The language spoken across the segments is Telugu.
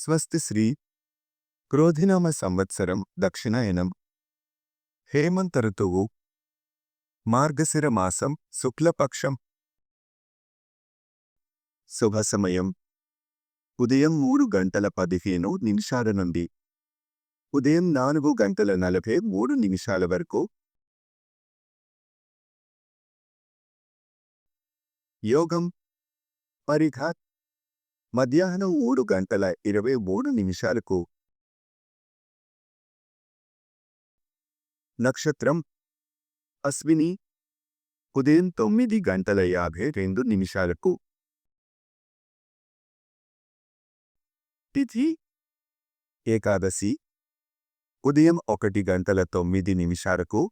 స్వస్తి శ్రీ క్రోధినామ సంవత్సరం దక్షిణాయనం హేమంత ఋతువు మార్గశిర మాసం శుక్లపక్షం శుభ సమయం ఉదయం 3:15 నుండి ఉదయం 4:43 వరకు. యోగం పరిఘాత్ మధ్యాహ్నం 3:23 నక్షత్రం అశ్విని ఉదయం 9:52 తిథి ఏకాదశి ఉదయం 1:09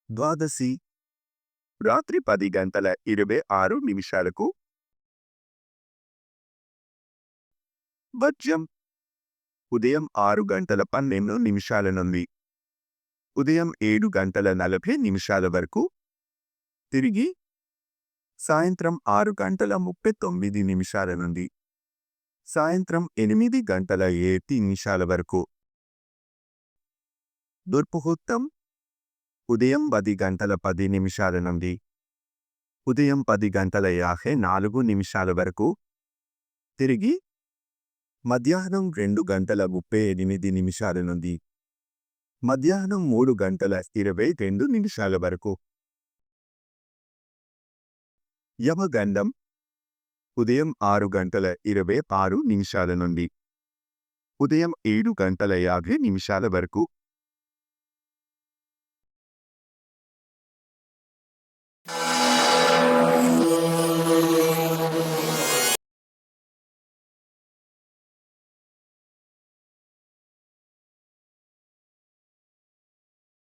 ద్వాదశి రాత్రి 10:26 వర్జ్యం ఉదయం 6:12 నుండి ఉదయం 7:40 వరకు. తిరిగి సాయంత్రం 6:39 నుండి సాయంత్రం 8:07 వరకు. దుర్ముహూర్తం ఉదయం 10:10 నుండి ఉదయం 10:54 వరకు. తిరిగి మధ్యాహ్నం 2:38 నుండి మధ్యాహ్నం 3:22 వరకు. యమగండం ఉదయం 6:26 నుండి ఉదయం 7:50 వరకు.